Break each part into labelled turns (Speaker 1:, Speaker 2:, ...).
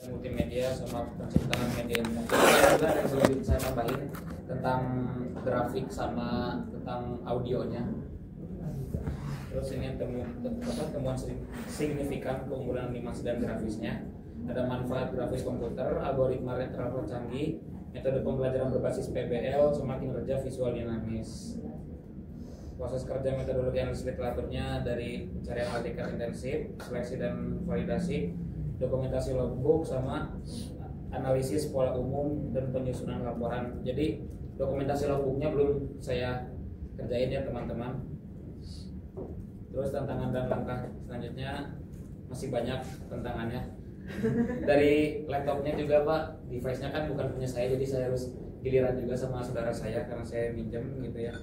Speaker 1: multimedia sama penciptaan media interaktif. Juga yang perlu saya tambahin tentang grafik sama tentang audionya. Terus ini temuan signifikan keunggulan animasi dan grafisnya. Ada manfaat grafis komputer, algoritma terlalu canggih, metode pembelajaran berbasis PBL, sama kinerja visual dinamis. Proses kerja metodologi analisis literaturnya dari pencarian artikel intensif, seleksi dan validasi, dokumentasi logbook, sama analisis pola umum dan penyusunan laporan. Jadi dokumentasi logbooknya belum saya kerjain ya teman-teman. Terus tantangan dan langkah selanjutnya masih banyak tantangannya. Dari laptopnya juga Pak, device-nya kan bukan punya saya, jadi saya harus giliran juga sama saudara saya karena saya minjem gitu ya.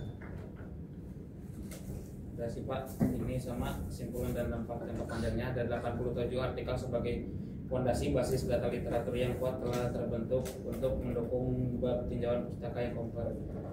Speaker 1: Udah sih Pak, ini sama kesimpulan dan dampak jangka panjangnya. Ada 87 artikel sebagai fondasi basis data literatur yang kuat telah terbentuk untuk mendukung bab tinjauan pustaka yang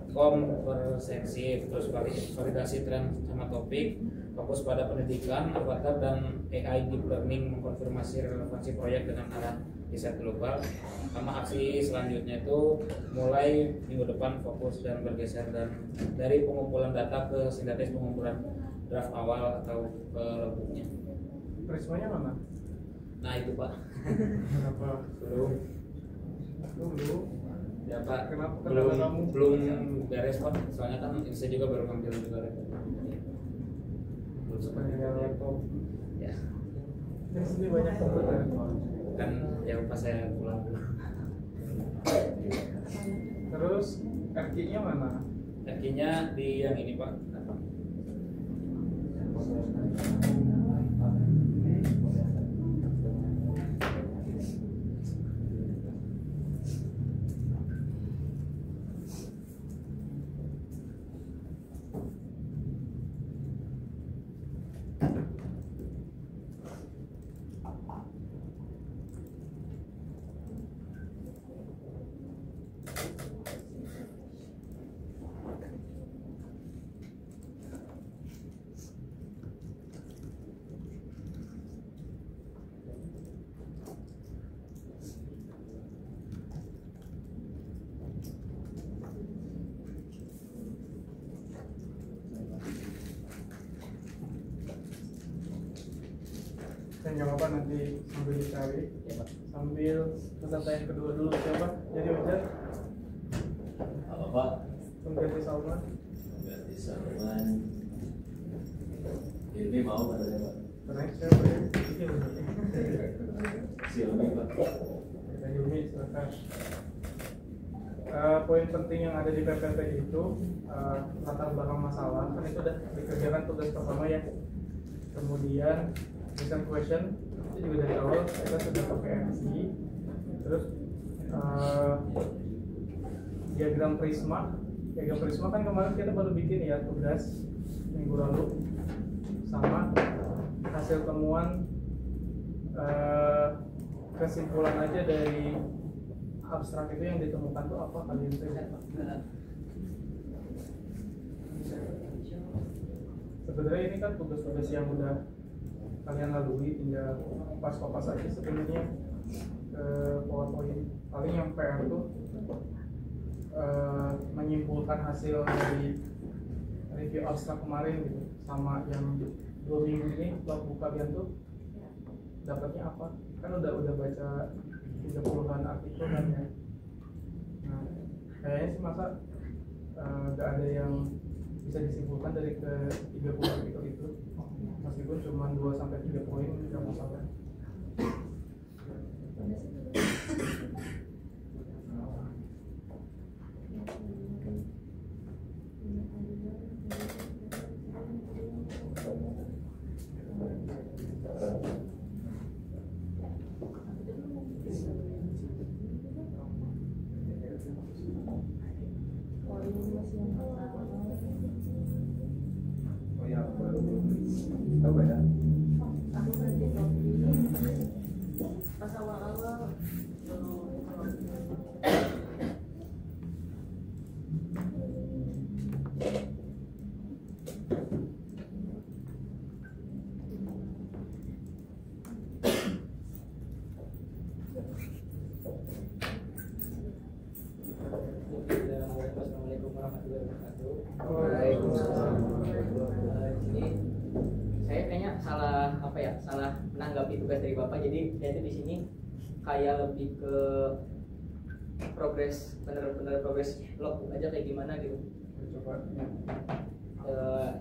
Speaker 1: komprehensif. Terus validasi tren sama topik, fokus pada pendidikan, avatar dan AI deep learning, mengkonfirmasi relevansi proyek dengan arah riset global. Sama aksi selanjutnya itu mulai minggu depan fokus dan bergeser dan dari pengumpulan data ke sintetis pengumpulan draft awal atau ke logbooknya.
Speaker 2: Prismanya mana?
Speaker 1: Nah itu Pak.
Speaker 2: Kenapa?
Speaker 1: Belum. Ya Pak.
Speaker 2: Kenapa?
Speaker 1: Belum beres Pak. Soalnya kan saya juga baru ngambil juga belum
Speaker 2: Sebenarnya laptop.
Speaker 1: ya.
Speaker 2: Di sini banyak komputer.
Speaker 1: Kan yang pas saya pulang dulu.
Speaker 2: Terus RQ-nya mana?
Speaker 1: RQ-nya di yang ini Pak.
Speaker 2: Dan jawaban nanti sambil dicari
Speaker 1: Ya Pak.
Speaker 2: sambil peserta yang kedua dulu siapa? Jadi Ujar
Speaker 3: Apa Pak?
Speaker 2: pengganti Salman.
Speaker 3: Ganti Salman. Ini mau katanya Pak.
Speaker 2: Terus siapa ya? Ini benar.
Speaker 3: Silmi Pak.
Speaker 2: Dan Yumi silakan. Poin penting yang ada di PPT itu latar belakang masalah kan itu udah dikerjakan tugas pertama ya. Kemudian recent question itu juga dari awal kita sudah pakai MC. Terus diagram prisma kan kemarin kita baru bikin ya tugas minggu lalu, sama hasil temuan kesimpulan aja dari abstrak itu yang ditemukan tuh apa kalian tahu? Sebenarnya ini kan tugas-tugas yang udah kalian lalui, tinggal pas-papas aja sebenarnya ke PowerPoint. Paling yang PR tuh menyimpulkan hasil dari review abstrak kemarin gitu, sama yang 2 minggu ini logbook kalian tuh dapatnya apa? Kan udah baca 30-an artikel kan ya. Nah, kayaknya sih masa gak ada yang bisa disimpulkan dari ke 30 artikel itu, meskipun cuma 2-3 poin nggak masalah.
Speaker 3: Oh ya baru apa ya?
Speaker 4: Pas awal-awal
Speaker 5: warahmatullahi wabarakatuh.
Speaker 2: Waalaikumsalam.
Speaker 5: Jadi saya kayaknya salah menanggapi tugas dari Bapak. Jadi saya tuh di sini kayak lebih ke progres, bener-bener progres logbook aja kayak gimana gitu.
Speaker 2: Coba.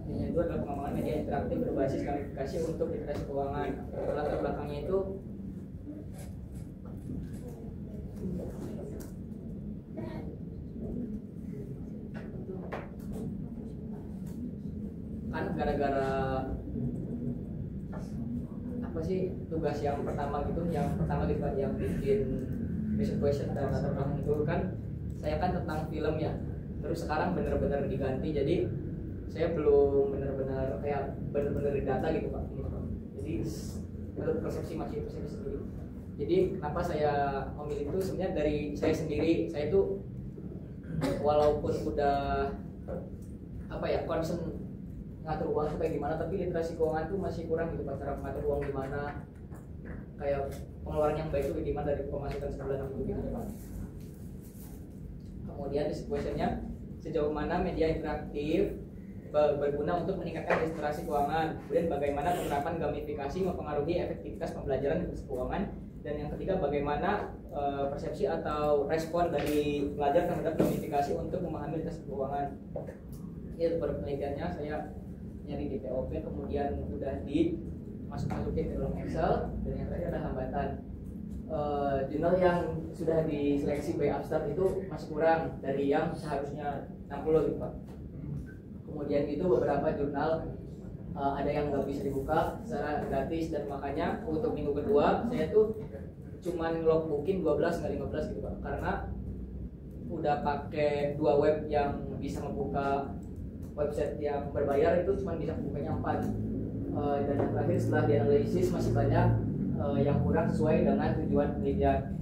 Speaker 5: Ini itu adalah pengembangan media interaktif berbasis gamifikasi untuk literasi keuangan. Latar belakangnya itu kan gara-gara apa sih tugas yang pertama gitu Pak, yang bikin basic question dan latar belakang itu kan saya kan tentang film ya, terus sekarang bener-bener diganti, jadi saya belum bener-bener data gitu Pak. Jadi menurut persepsi masih itu saya sendiri. Jadi kenapa saya memilih itu sebenarnya dari saya sendiri. Saya itu walaupun udah concern ngatur uang itu kayak gimana, tapi literasi keuangan tuh masih kurang gitu Pak. Cara mengatur uang gimana, kayak pengeluaran yang baik itu gimana dari pemasukan sebulan gitu Pak. Kemudian questionnya, sejauh mana media interaktif berguna untuk meningkatkan literasi keuangan. Kemudian bagaimana penerapan gamifikasi mempengaruhi efektivitas pembelajaran literasi keuangan. Dan yang ketiga, bagaimana persepsi atau respon dari pelajar terhadap gamifikasi untuk memahami literasi keuangan. Itu penelitiannya saya nyari di POP, kemudian udah masukin ke dalam Excel, dan yang terakhir ada hambatan. Jurnal yang sudah diseleksi by Upstart itu masih kurang dari yang seharusnya 60 gitu Pak. Kemudian itu beberapa jurnal ada yang nggak bisa dibuka secara gratis, dan makanya untuk minggu kedua saya tuh cuman logbookin 12 nggak 15 gitu Pak, karena udah pakai 2 web yang bisa membuka website yang berbayar, itu cuma bisa membukanya 4. Dan yang terakhir setelah dianalisis masih banyak yang kurang sesuai dengan tujuan penelitian.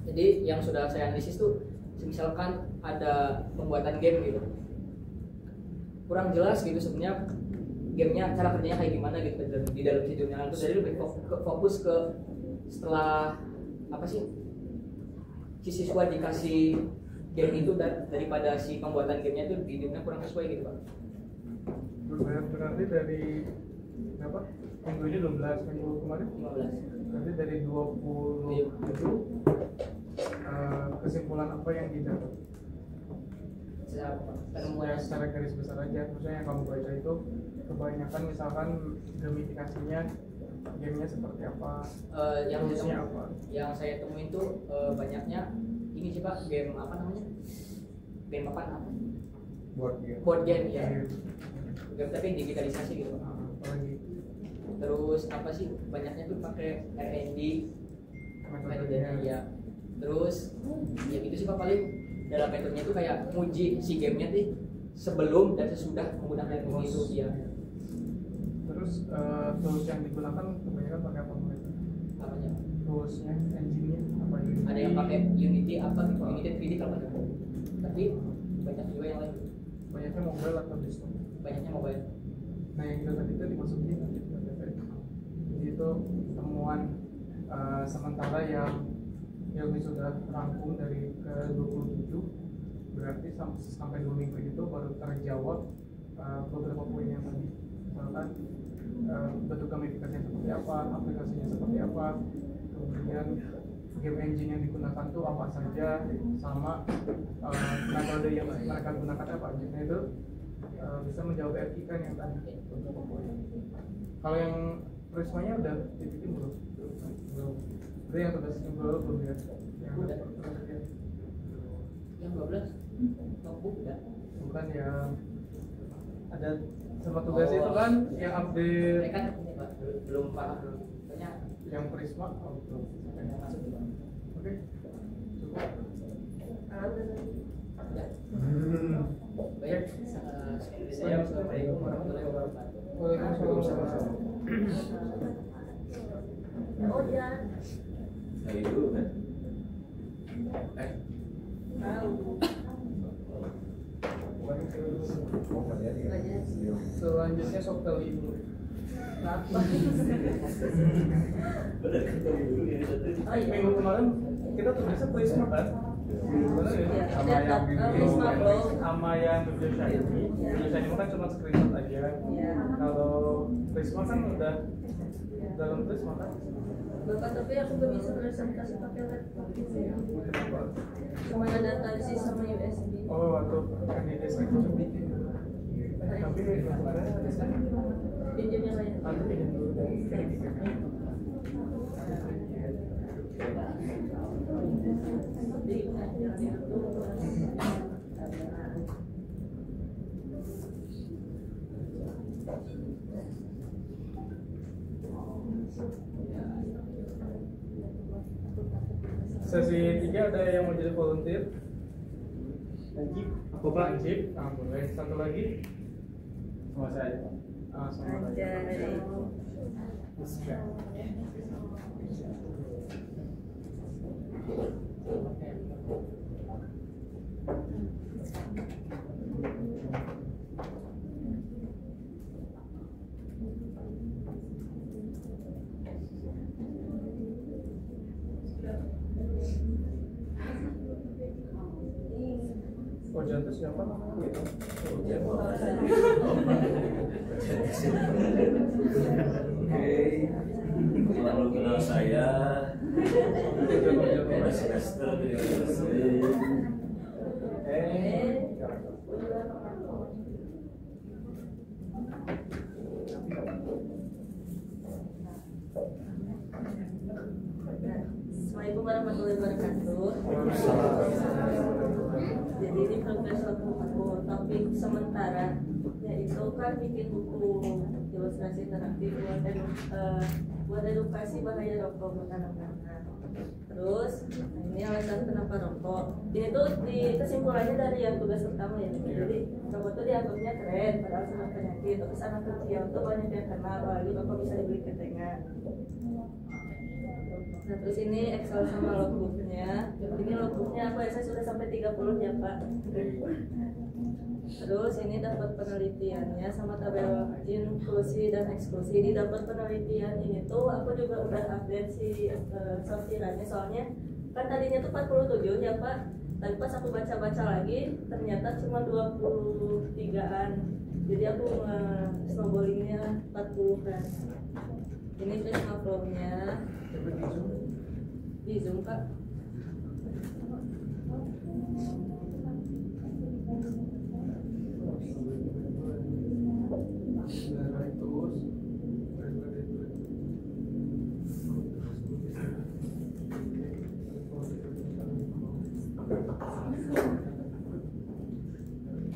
Speaker 5: Jadi yang sudah saya analisis tuh misalkan ada pembuatan game gitu, kurang jelas gitu sebenarnya gamenya, cara kerjanya kayak gimana gitu di dalam si jurnal itu. Jadi lebih fokus ke setelah si siswa dikasih game itu daripada si pembuatan gamenya itu di jurnal kurang sesuai gitu Pak.
Speaker 2: Berarti dari berapa? Minggu ini 12, minggu kemarin
Speaker 5: 15.
Speaker 2: Berarti dari 20 itu kesimpulan apa yang didapat? Ya, secara garis besar aja, maksudnya yang kamu baca itu kebanyakan misalkan gamifikasinya, gamenya seperti apa, toolsnya apa?
Speaker 5: Yang saya temuin tuh banyaknya ini sih Pak, game apa namanya? Game apa? Board game ya. Game tapi digitalisasi gitu.
Speaker 2: Apalagi
Speaker 5: Terus apa sih? Banyaknya tuh pakai R&D metodenya ya. Terus ya gitu sih Pak, paling dalam metodenya itu kayak nguji si gamenya tuh sebelum dan sesudah menggunakan game itu ya.
Speaker 2: Terus tools yang digunakan kebanyakan pakai apa mereka?
Speaker 5: Apanya?
Speaker 2: Toolsnya, engine-nya apa?
Speaker 5: Ada yang pakai Unity apa gitu, Unity 3D kalau gitu. Tapi banyak juga yang lain.
Speaker 2: Banyaknya mobile atau desktop?
Speaker 5: Banyaknya mobile.
Speaker 2: Nah yang data itu dimasukin nanti ke data itu. Jadi itu temuan sementara yang sudah rangkum dari ke 27, berarti sampai 2 minggu itu baru terjawab beberapa poin yang tadi, misalkan bentuk gamifikasinya seperti apa, aplikasinya seperti apa, kemudian game engine yang digunakan tuh apa saja, sama metode yang mereka gunakan apa aja. Nah itu bisa menjawab FI kan yang tadi beberapa poin. Kalau yang Prismanya udah dibikin belum? Belum. Itu yang tugas belum ya? Yang
Speaker 5: Udah. Yang 12 notebook udah.
Speaker 2: Bukan yang ada sama tugas itu kan yang update
Speaker 5: Mereka kan ini Pak, belum paham belum. Tanya
Speaker 2: yang Prisma belum.
Speaker 5: yang masuk juga.
Speaker 2: Oke. Cukup.
Speaker 5: Ya. Baik. Saya Assalamualaikum warahmatullahi wabarakatuh.
Speaker 2: Waalaikumsalam.
Speaker 4: Oh ya,
Speaker 3: Lagi dulu kan?
Speaker 2: Selanjutnya Sokteli dulu.
Speaker 3: Bener kan tadi dulu ya.
Speaker 4: oh iya.
Speaker 2: Minggu kemarin kita tugasnya Prisma kan? Bener ya?
Speaker 4: Ya,
Speaker 2: Sama yang
Speaker 4: Prisma Flow.
Speaker 2: sama yang Video Shiny. Video Shiny kan cuma screenshot aja.
Speaker 4: Ya.
Speaker 2: Kalau Prisma kan udah dalam Prisma kan.
Speaker 4: Bapak, tapi aku gak bisa presentasi pakai laptop gitu ya.
Speaker 2: Kenapa?
Speaker 4: Cuma ada Type-C sama USB.
Speaker 2: Oh, waktu kan di desain itu bikin. Tapi kemarin desain
Speaker 4: Pinjamnya lah ya.
Speaker 2: nanti bikin dulu deh. Sesi 3 ada yang mau jadi volunteer? Najib, apa Pak? Najib, boleh. Satu lagi? Sama saya. Sama saya. Ojan itu siapa?
Speaker 3: Oke, kalau kenal saya semester di universitas.
Speaker 4: Assalamualaikum warahmatullahi wabarakatuh. Jadi ini progres aku topik sementara yaitu kan bikin buku ilustrasi interaktif buat edukasi bahaya rokok buat anak-anak. Terus ini alasan kenapa rokok. Ini tuh di kesimpulannya dari yang tugas pertama ya. Jadi rokok tuh dianggapnya keren padahal cuma penyakit. Terus anak kecil tuh banyak yang kenal apalagi rokok bisa dibeli ketengan. Nah terus ini Excel sama logbooknya. Ini logbooknya aku saya sudah sampai 30 ya Pak. Terus ini dapat penelitiannya sama tabel inklusi dan eksklusi. Ini dapat penelitian ini tuh aku juga udah update si sortirannya soalnya kan tadinya tuh 47 ya Pak. Tapi pas aku baca-baca lagi ternyata cuma 23-an. Jadi aku snowballingnya 40 kan. Ini Prisma Flow-nya. Di Zoom Kak.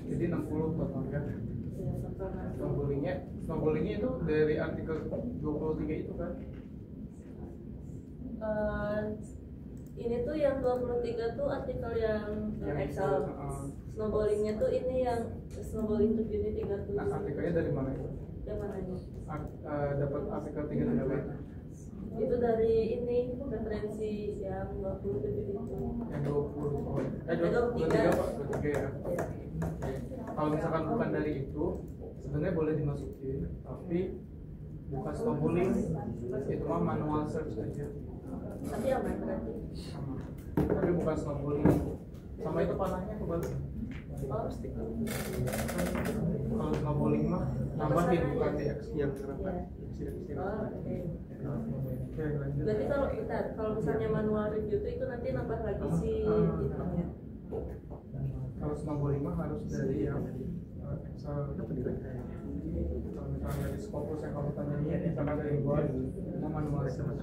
Speaker 2: Jadi 60 totalnya.
Speaker 4: Ya, sama.
Speaker 2: Snowballingnya itu dari artikel 23 itu kan?
Speaker 4: Ini tuh yang 23 tuh artikel yang Excel. Snowballingnya tuh ini yang snowballing tuh jadi 30.
Speaker 2: Nah, artikelnya dari mana itu?
Speaker 4: Yang mana ini?
Speaker 2: Dapat artikel 3 dari mana?
Speaker 4: Itu dari ini referensi yang 27 itu.
Speaker 2: Yang 20. Oh,
Speaker 4: 23
Speaker 2: Pak, 23 ya.
Speaker 4: Ya.
Speaker 2: Kalau misalkan bukan dari itu, sebenarnya boleh dimasukin, tapi bukan snowballing, itu mah manual search aja.
Speaker 4: Tapi aman berarti.
Speaker 2: Sama. Tapi bukan snowballing. Sama itu panahnya kebalik.
Speaker 4: Oh,
Speaker 2: Kalau snowballing mah nambahin bukan di yang kenapa?
Speaker 4: oh, oke.
Speaker 2: Oke, lanjut.
Speaker 4: Berarti kalau misalnya manual review itu nanti nambah lagi si itunya.
Speaker 2: Kalau snowballing mah harus dari yang Excel. Kalau misalnya dari Scopus yang kamu tanyain, misalkan dari Word, itu manual search.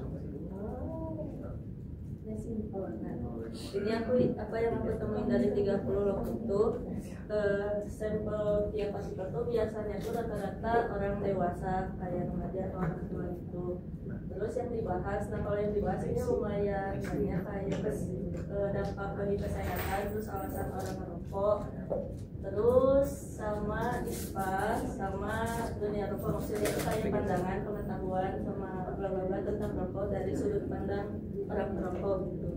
Speaker 4: Ini aku apa yang aku temuin dari 30 log itu sampel tiap artikel tuh biasanya tuh rata-rata orang dewasa kayak remaja atau anak tua itu. Terus yang dibahas, nah kalau yang dibahas ini lumayan banyak kayak dampak bagi kesehatan, terus alasan orang merokok, terus sama ISPA, sama dunia rokok maksudnya itu kayak pandangan, pengetahuan sama bla bla bla tentang rokok dari sudut pandang orang perokok gitu.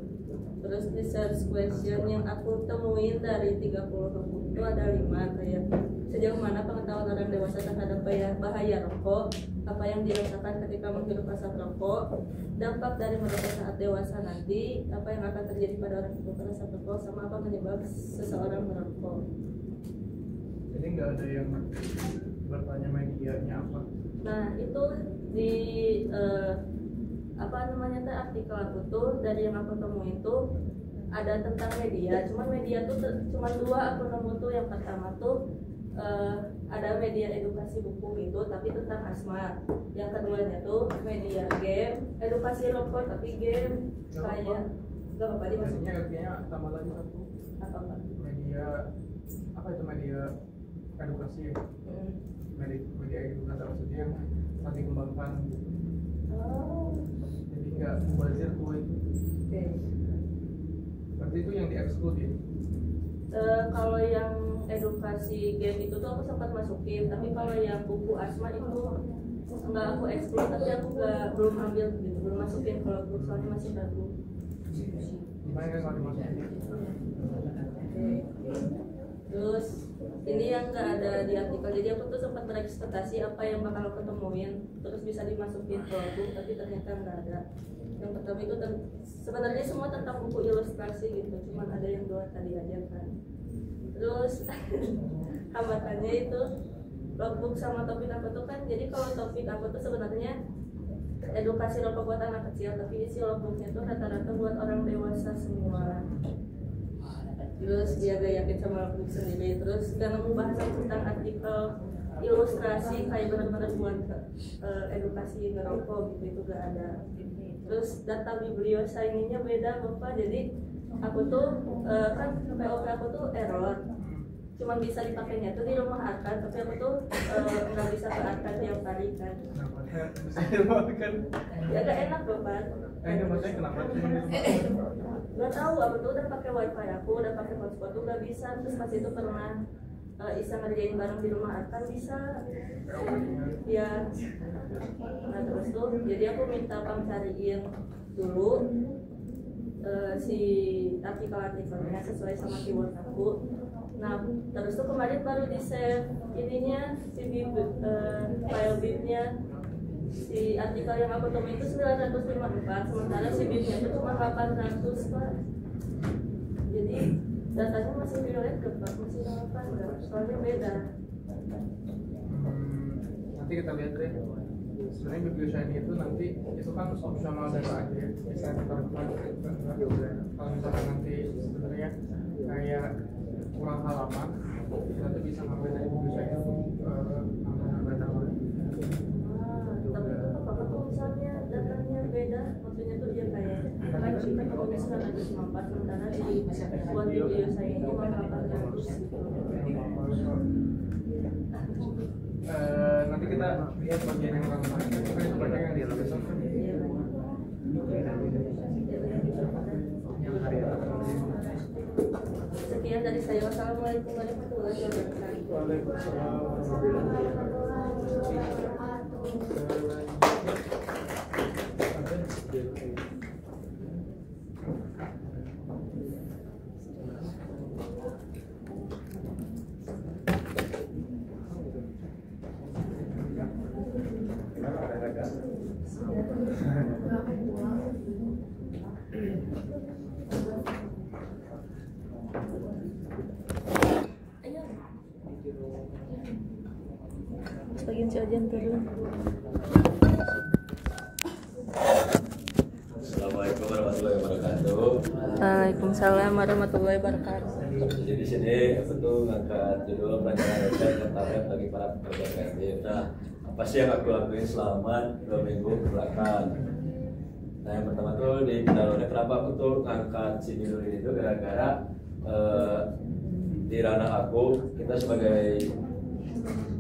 Speaker 4: Terus research question yang aku temuin dari 30 buku itu ada 5 kayak sejauh mana pengetahuan orang dewasa terhadap bahaya rokok, apa yang dirasakan ketika menghirup asap rokok, dampak dari merokok saat dewasa nanti, apa yang akan terjadi pada orang yang menghirup asap rokok, sama apa penyebab seseorang merokok.
Speaker 2: Jadi nggak ada yang bertanya medianya apa?
Speaker 4: Nah itu di apa namanya teh artikel aku tuh dari yang aku temuin tuh ada tentang media. Cuman media tuh cuma dua aku nemu tuh. Yang pertama tuh ada media edukasi buku gitu tapi tentang asma. Yang keduanya tuh media game, edukasi rokok tapi game kayak nggak apa-apa
Speaker 2: Maksudnya kayaknya tambah lagi satu
Speaker 4: apa
Speaker 2: media apa itu media edukasi ya? Media edukasi maksudnya yang saat dikembangkan gitu. Jadi nggak mubazir tuh itu.
Speaker 4: Oke.
Speaker 2: Berarti itu yang dieksklud ya?
Speaker 4: Kalau yang edukasi game itu tuh aku sempat masukin, tapi kalau yang buku asma itu nggak aku eksklud, tapi aku belum ambil gitu, belum masukin kalau buku soalnya masih baru.
Speaker 2: Gimana kan kalau dimasukin?
Speaker 4: Terus ini yang nggak ada di artikel, jadi aku tuh sempat berekspektasi apa yang bakal aku temuin, terus bisa dimasukin ke buku, tapi ternyata nggak ada. Yang pertama itu sebenarnya semua tentang buku ilustrasi gitu, cuman ada yang dua tadi aja kan. Terus hambatannya itu logbook sama topik aku tuh kan, jadi kalau topik aku tuh sebenarnya edukasi rokok buat anak kecil, tapi isi logbooknya tuh rata-rata buat orang dewasa semua. Terus dia gak yakin sama logbook sendiri, terus gak nemu bahasan tentang artikel ilustrasi kayak benar-benar buat edukasi ngerokok gitu, itu gak ada. Terus data bibliosa ininya beda Bapak, jadi aku tuh kan POP aku tuh error, cuman bisa dipakainya tuh di rumah Arkan, tapi aku tuh nggak bisa ke Arkan tiap hari kan.
Speaker 2: Kenapa? Bisa dimakan?
Speaker 4: Ya gak enak Bapak.
Speaker 2: Ini maksudnya kenapa?
Speaker 4: Gak tahu, aku tuh udah pakai wifi aku, udah pakai hotspot tuh gak bisa. Terus pas itu pernah Isa ngerjain bareng di rumah Arkan bisa. Ya. Nah terus tuh, jadi aku minta Pam cariin dulu si artikel-artikelnya sesuai sama keyword aku. Nah terus tuh kemarin baru di save ininya si bib, file bibnya. Si artikel yang aku temuin itu 954, sementara si bibnya itu cuma 800 Pak. Jadi datanya masih violet ke Pak, masih 8 soalnya beda.
Speaker 2: Nanti kita lihat deh. Sebenarnya biblioshiny itu nanti itu kan optional data aja ya. Bisa kita kalau misalkan nanti sebenarnya kayak kurang halaman, kita tuh bisa ngambil dari biblioshiny untuk nambah data.
Speaker 4: Tapi itu apa tuh misalnya datanya beda, maksudnya tuh dia kayak kan kita kemudian 954, sementara di buat video saya ini cuma 800 gitu.
Speaker 2: Nanti kita lihat bagian yang lain. Kita itu banyak yang di atas.
Speaker 4: Sekian dari saya. Wassalamualaikum warahmatullahi wabarakatuh.
Speaker 2: Waalaikumsalam warahmatullahi
Speaker 4: Bagian si Ojan turun.
Speaker 3: Assalamualaikum warahmatullahi wabarakatuh.
Speaker 4: Waalaikumsalam warahmatullahi wabarakatuh.
Speaker 3: Jadi di sini aku tuh ngangkat judul pelajaran dosen tertarik bagi para pekerja kreatif. Nah, apa sih yang aku lakuin selama 2 minggu kebelakang? Nah, yang pertama tuh di pendalamannya kenapa aku tuh ngangkat si judul ini tuh gara-gara di ranah aku kita sebagai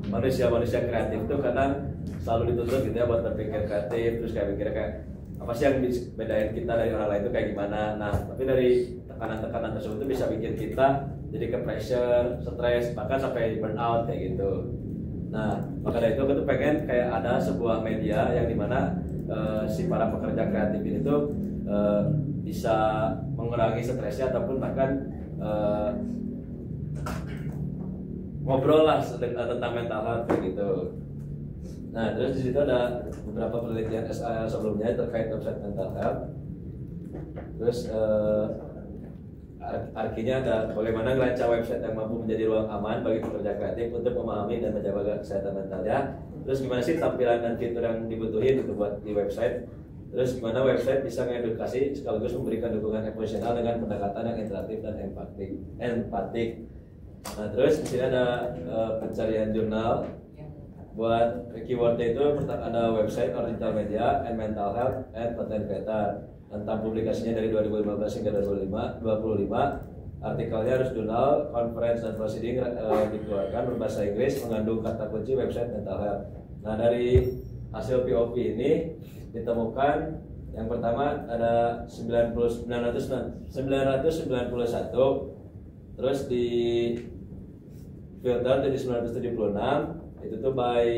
Speaker 3: manusia kreatif tuh kadang selalu dituntut gitu ya buat berpikir kreatif, terus kayak mikir kayak apa sih yang bedain kita dari orang lain itu kayak gimana. Nah tapi dari tekanan-tekanan tersebut itu bisa bikin kita jadi ke pressure, stres, bahkan sampai burnout kayak gitu. Nah maka dari itu aku tuh pengen kayak ada sebuah media yang dimana si para pekerja kreatif ini tuh bisa mengurangi stresnya ataupun bahkan ngobrol lah tentang mental health kayak gitu. Nah, terus di situ ada beberapa penelitian SAL sebelumnya terkait website mental health. Terus artinya ada bagaimana merancang website yang mampu menjadi ruang aman bagi pekerja kreatif untuk memahami dan menjaga kesehatan mentalnya. Terus gimana sih tampilan dan fitur yang dibutuhin untuk buat di website. Terus gimana website bisa mengedukasi sekaligus memberikan dukungan emosional dengan pendekatan yang interaktif dan empatik. Nah, terus di sini ada pencarian jurnal. Buat keywordnya itu ada website, original media, and mental health, and content creator. Tentang publikasinya dari 2015 hingga 2025. Artikelnya harus jurnal, conference, dan proceeding dikeluarkan berbahasa Inggris, mengandung kata kunci website mental health. Nah, dari hasil POV ini ditemukan yang pertama ada 991, terus di filter jadi 976. Itu tuh by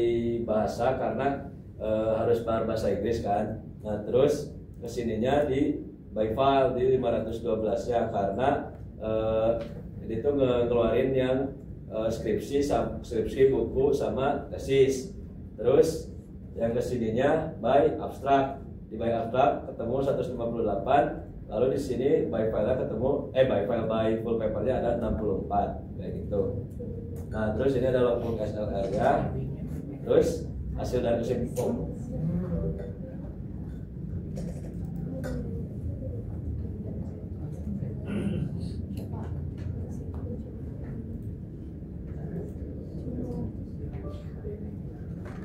Speaker 3: bahasa karena harus bahasa Inggris kan. Nah, terus kesininya di by file di 512 ya karena itu ngeluarin yang skripsi, buku sama tesis. Terus yang kesininya by abstract. Di by abstract ketemu 158. Lalu di sini by file ketemu by full papernya ada 64 kayak gitu. Nah, terus ini ada logbook SLR ya. Terus hasil dari SIMPOM.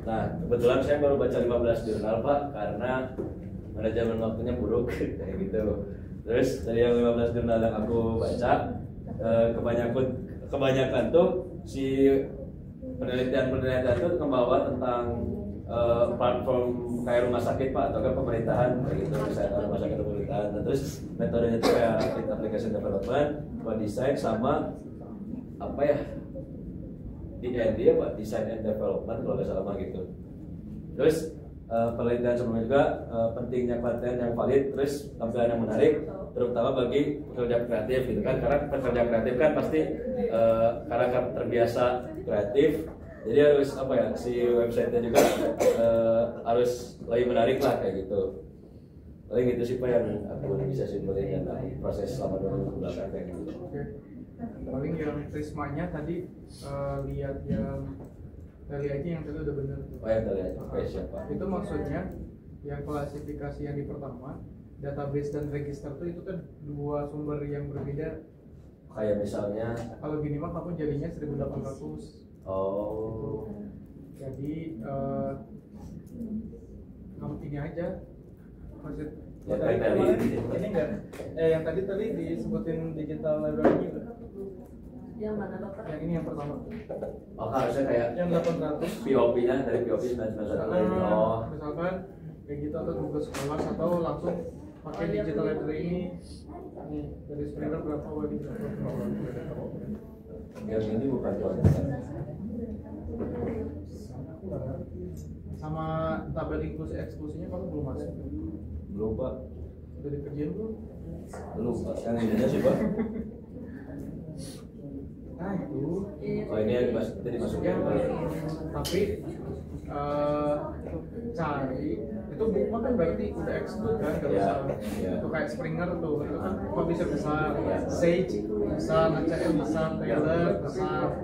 Speaker 3: Nah, kebetulan saya baru baca 15 jurnal Pak karena manajemen waktunya buruk kayak gitu. Terus dari yang 15 jurnal yang aku baca kebanyakan tuh si penelitian tuh membawa tentang platform kayak rumah sakit Pak atau pemerintahan kayak gitu, misalnya rumah sakit atau pemerintahan. Nah, terus metodenya itu kayak application development, design sama apa ya D&D ya Pak, design and development kalau nggak salah gitu. Terus penelitian sebelumnya juga pentingnya konten yang valid, terus tampilan yang menarik, terutama bagi pekerja kreatif gitu kan, karena pekerja kreatif kan pasti karena terbiasa kreatif, jadi harus apa ya si websitenya juga harus lebih menarik lah kayak gitu. Paling gitu sih Pak yang aku bisa simpulkan dari proses selama 2 bulan kayak gitu.
Speaker 2: Paling yang Prismanya tadi lihat yang dari aja yang tadi udah bener.
Speaker 3: Oh yang dari aja, oke siapa?
Speaker 2: Itu maksudnya yang klasifikasi yang di pertama database dan register tuh itu kan dua sumber yang berbeda.
Speaker 3: Kayak misalnya
Speaker 2: kalau gini mah kamu jadinya 1800.
Speaker 3: Oh.
Speaker 2: Jadi kamu ini aja maksud
Speaker 3: Ya,
Speaker 2: tadi
Speaker 3: tadi.
Speaker 2: ini enggak yang tadi disebutin digital library juga.
Speaker 4: Yang mana Bapak?
Speaker 2: Yang ini yang pertama.
Speaker 3: Oh harusnya kayak
Speaker 2: Yang 800
Speaker 3: POP-nya dari POP 991. Oh.
Speaker 2: Misalkan kayak gitu atau Google Scholar atau langsung pakai digital library ini. Nih, dari Springer berapa wali berapa.
Speaker 3: Yang ini bukan konten.
Speaker 2: Sama tabel inklusi eksklusinya kamu belum masuk.
Speaker 3: Belum Pak.
Speaker 2: Udah dikerjain belum?
Speaker 3: Belum Pak. Yang ininya sih Pak.
Speaker 2: Nah itu.
Speaker 3: Oh ini yang dimasukin.
Speaker 2: Tapi cari itu buku kan berarti udah exclude kan nggak
Speaker 3: Ya,
Speaker 2: usah
Speaker 3: ya.
Speaker 2: itu kayak Springer tuh itu kan publisher besar Sage besar, ACM besar, Taylor besar,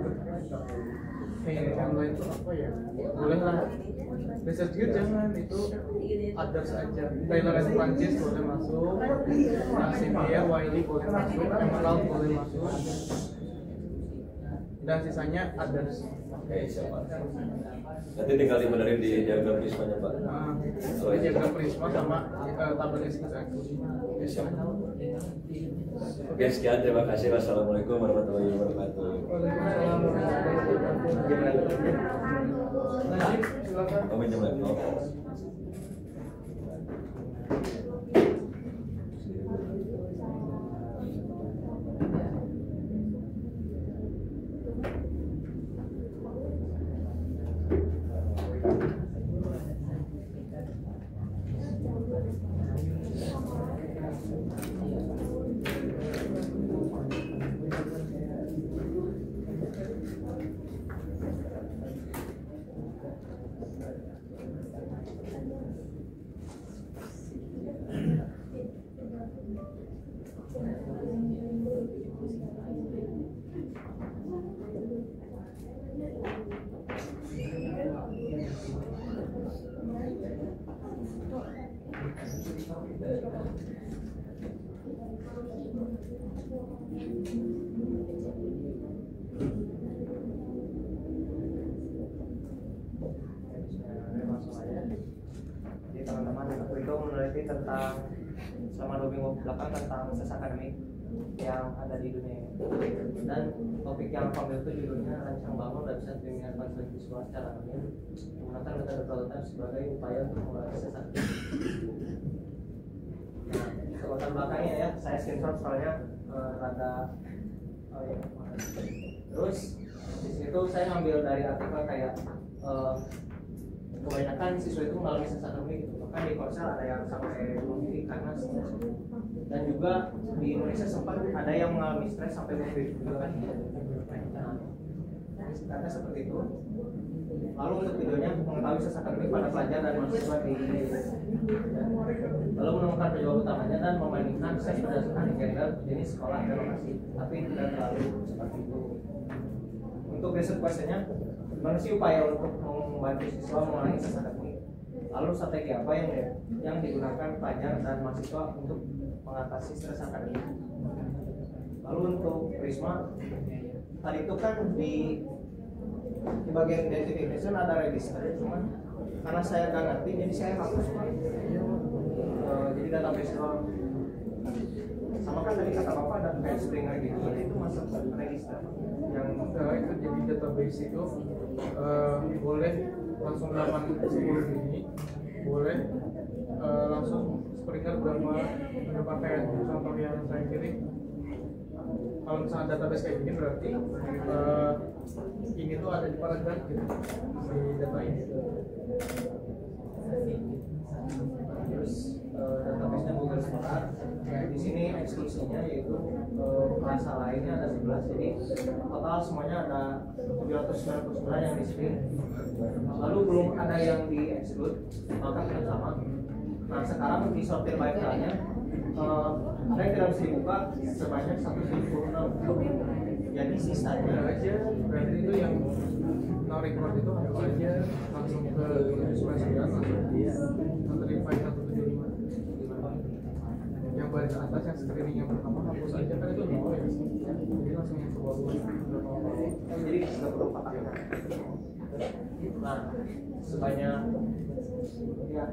Speaker 2: kayak online itu apa ya boleh lah research gitu jangan itu others aja Taylor and Francis boleh masuk, Cynthia Wiley boleh masuk, Emerald boleh masuk dan sisanya others.
Speaker 3: Oke siapa? Nanti tinggal dibenerin di diagram Prismanya Pak.
Speaker 2: Nah, soalnya diagram Prisma sama tabel eksklusi.
Speaker 3: Oke siap. Oke sekian, terima kasih. Wassalamualaikum warahmatullahi wabarakatuh.
Speaker 2: Waalaikumsalam warahmatullahi wabarakatuh. Najib, silakan.
Speaker 3: Kami jam laptop.
Speaker 6: Langsung aja. Jadi teman-teman, aku itu meneliti tentang selama 2 minggu belakang tentang sesat akademik yang ada di dunia ini. Dan topik yang aku ambil itu judulnya rancang bangun dan bisa bimbingan konseling siswa secara anonim menggunakan metode prototipe sebagai upaya untuk mengurangi sesat. Nah, latar belakangnya ya, saya screenshot soalnya rada terus di situ saya ngambil dari artikel kayak kebanyakan siswa itu mengalami sesat akademik gitu. Bahkan di Korsel ada yang sampai bunuh diri karena stres. Dan juga di Indonesia sempat ada yang mengalami stres sampai bunuh diri juga kan. Nah, karena seperti itu. Lalu untuk videonya mengetahui sesat akademik pada pelajar dan mahasiswa di Indonesia. Lalu menemukan penyebab utamanya dan membandingkan stres berdasarkan gender, jenis sekolah dan lokasi. Tapi tidak terlalu seperti itu. Untuk riset questionnya, gimana sih upaya untuk membantu siswa mengurangi sesat akademik? Lalu strategi apa yang digunakan pelajar dan mahasiswa untuk mengatasi stres akademik? Lalu untuk Risma, tadi itu kan di bagian identification ada register, cuman karena saya nggak ngerti jadi saya hapus. Jadi database doang. Sama kan tadi kata bapak ada kayak Springer gitu, itu masuk register yang
Speaker 2: itu jadi database itu boleh langsung 8-10 gini, boleh langsung Springer berapa kayak contoh yang saya kirim. Kalau misalnya database kayak gini berarti ini tuh ada di paragraf gitu di data ini.
Speaker 6: Terus database-nya Google Scholar. Di sini eksklusinya yaitu bahasa lainnya ada 11. Jadi total semuanya ada 799 yang di sini. Lalu belum ada yang di exclude, maka tetap sama. Nah sekarang di sortir by filenya ada yang tidak bisa dibuka sebanyak 176. Jadi sisanya
Speaker 2: aja berarti itu yang no record itu apa aja langsung ke 79 langsung terima 175. Yang baris atas yang screening yang pertama hapus aja kan itu nol ya, jadi langsung yang ke bawah
Speaker 6: jadi 30 kotak. Nah sebanyak ya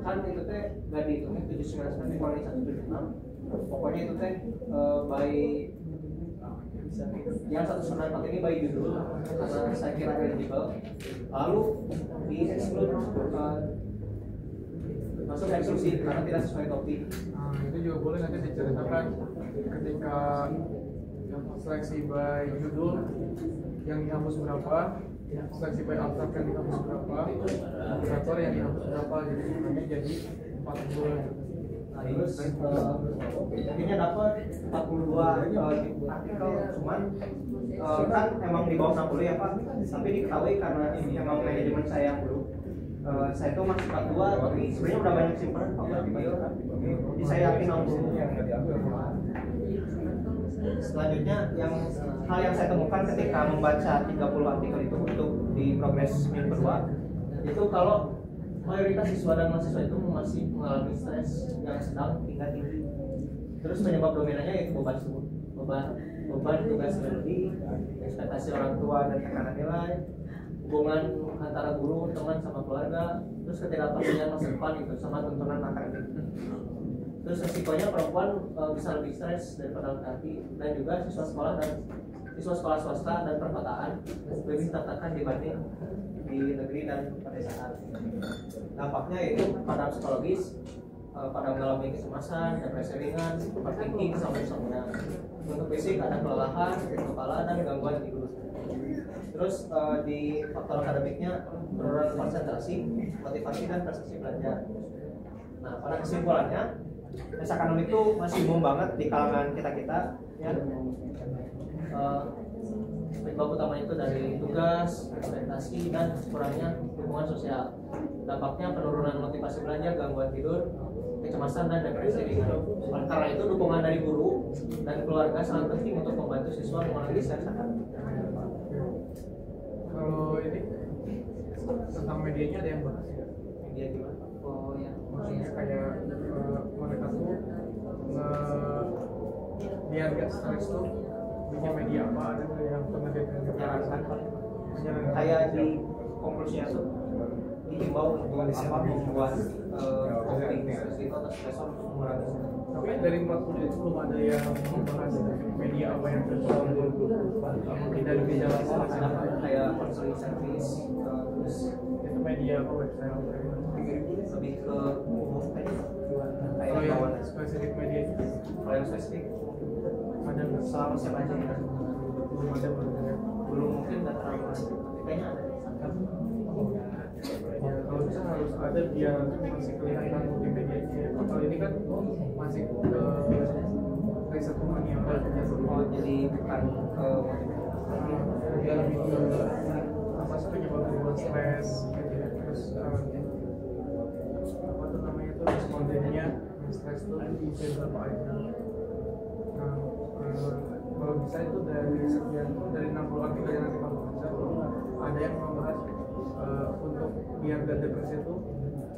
Speaker 6: kan itu teh gak dihitungin 79 nanti kurangi 176. Pokoknya itu teh by yang 194 ini by judul karena saya kira eligible. Lalu di exclude masuk eksklusif karena tidak sesuai topik.
Speaker 2: Nah itu juga boleh nanti diceritakan ketika seleksi by judul yang dihapus berapa, seleksi by abstrak yang dihapus berapa, moderator yang dihapus berapa, jadi sebenarnya jadi 40.
Speaker 6: Nah terus intinya dapat 42 artikel, cuman kan emang di bawah 60 ya Pak, tapi diketahui karena ini emang manajemen saya yang dulu. Saya itu masih 42, tapi sebenarnya udah banyak simpanan Pak di bio kan. Jadi saya yakin 60 yang nggak diambil. Selanjutnya yang hal yang saya temukan ketika membaca 30 artikel itu untuk di progres minggu kedua itu kalau mayoritas siswa dan mahasiswa itu masih mengalami stres yang sedang hingga tinggi. Terus penyebab dominannya yaitu beban tugas berlebih, ekspektasi orang tua dan tekanan nilai, hubungan antara guru, teman sama keluarga, terus ketidakpastian masa depan itu sama tuntunan akademik. Terus resikonya perempuan bisa lebih stres daripada laki-laki, dan juga siswa sekolah swasta dan perkotaan lebih tertekan dibanding di negeri dan pedesaan. Dampaknya yaitu pada psikologis, pada mengalami kecemasan, depresi ringan, overthinking sampai insomnia. Untuk fisik ada kelelahan, kepala dan gangguan tidur. Terus di faktor akademiknya penurunan konsentrasi, motivasi dan prestasi belajar. Nah pada kesimpulannya tes akademik itu masih boom banget di kalangan kita ya. Penyebab utama itu dari tugas, ekspektasi, dan kurangnya dukungan sosial. Dampaknya penurunan motivasi belajar, gangguan tidur, kecemasan, dan depresi ringan. Oleh karena itu dukungan dari guru dan keluarga sangat penting untuk membantu siswa mengurangi stres akademik.
Speaker 2: Kalau ini tentang medianya ada yang bahas ya?
Speaker 6: Media gimana?
Speaker 5: Oh ya,
Speaker 2: Maksudnya kayak mereka tuh biar gak stres tuh bikin media apa, ada nggak yang penelitian
Speaker 6: menyarankan kayak di konklusinya tuh dihimbau untuk apa membuat posting itu atau spesor untuk mengurangi.
Speaker 2: tapi dari 40 itu belum ada yang membahas media apa yang cocok mungkin dari gejala
Speaker 6: Ada kayak counseling service, terus
Speaker 2: itu media apa website
Speaker 6: lebih ke umum kayak
Speaker 2: kalau yang
Speaker 6: kawan
Speaker 2: spesifik media
Speaker 6: kalau yang spesifik
Speaker 2: ada nggak?
Speaker 6: selama siapa aja ya
Speaker 2: Belum ada
Speaker 6: belum mungkin nggak terlalu ada. Kayaknya ada.
Speaker 2: ya, kalau bisa harus ada biar masih kelihatan multimedianya. Kalau ini kan masih riset humaniora
Speaker 6: Oh jadi bukan
Speaker 2: dia lebih ke apa sih penyebab stres gitu ya. Terus apa tuh namanya tuh respondennya stres tuh bisa berapa aja. Nah kalau bisa itu dari sekian dari 60 artikel yang nanti kamu baca ada yang membahas untuk biar gak depresi itu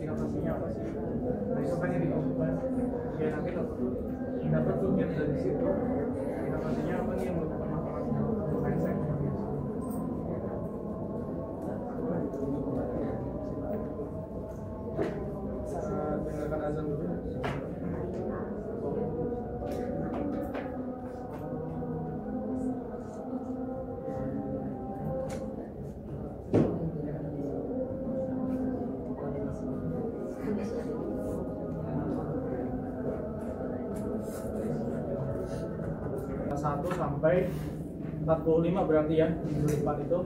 Speaker 2: inovasinya apa sih? Nah itu kan yang ditemukan ya nanti dapat tujuan dari situ inovasinya apa nih yang merupakan masalah untuk mindset. Dengarkan azan dulu. Satu sampai 45 berarti ya minggu depan itu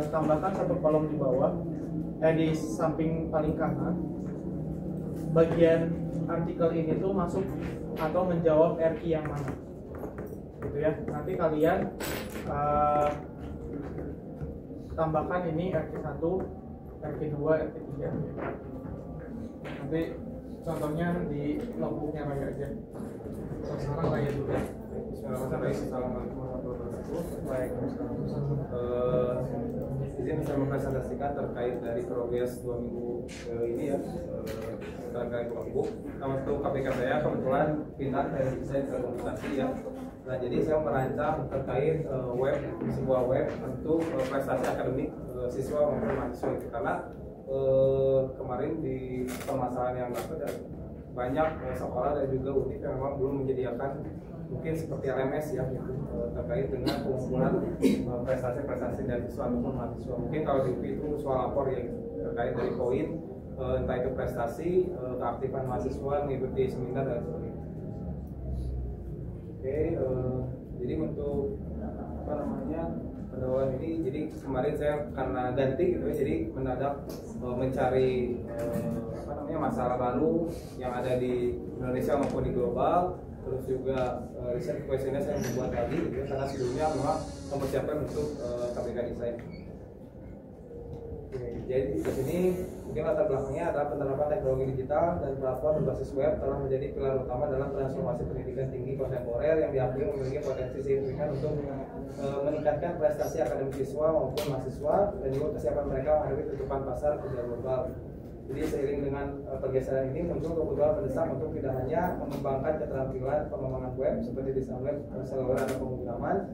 Speaker 2: tambahkan satu kolom di bawah di samping paling kanan bagian artikel ini tuh masuk atau menjawab RQ yang mana gitu ya. Nanti kalian tambahkan ini RQ1, RQ2, RQ3 nanti contohnya di logbooknya Raya aja. Sekarang Raya dulu.
Speaker 7: Assalamualaikum warahmatullahi wabarakatuh. Izin saya mempresentasikan terkait dari progres 2 minggu ini ya terkait logbook. Nah, untuk KPK saya kebetulan pindah dari desain ke komunikasi ya. Nah jadi saya merancang terkait sebuah web untuk prestasi akademik siswa maupun mahasiswa itu karena kemarin di permasalahan yang dapat banyak sekolah dan juga UNIF yang memang belum menyediakan mungkin seperti LMS ya terkait dengan pengumpulan prestasi-prestasi dari siswa ataupun mahasiswa. Mungkin kalau di UPI itu soal lapor yang terkait dari poin entah itu prestasi, keaktifan mahasiswa, mengikuti seminar dan sebagainya. Oke, jadi untuk apa namanya pendahuluan ini, jadi kemarin saya karena ganti gitu ya, jadi mendadak mencari apa namanya masalah baru yang ada di Indonesia maupun di global. Terus juga riset questionnya saya membuat lagi gitu ya, karena sebelumnya memang mempersiapkan untuk KPK desain. Jadi di sini mungkin latar belakangnya adalah penerapan teknologi digital dan platform berbasis web telah menjadi pilar utama dalam transformasi pendidikan tinggi kontemporer yang diakui memiliki potensi signifikan untuk meningkatkan prestasi akademik siswa maupun mahasiswa dan juga kesiapan mereka menghadapi tutupan pasar kerja global. Jadi seiring dengan pergeseran ini muncul kebutuhan mendesak untuk tidak hanya mengembangkan keterampilan pengembangan web seperti desain web, seluruh atau pemrograman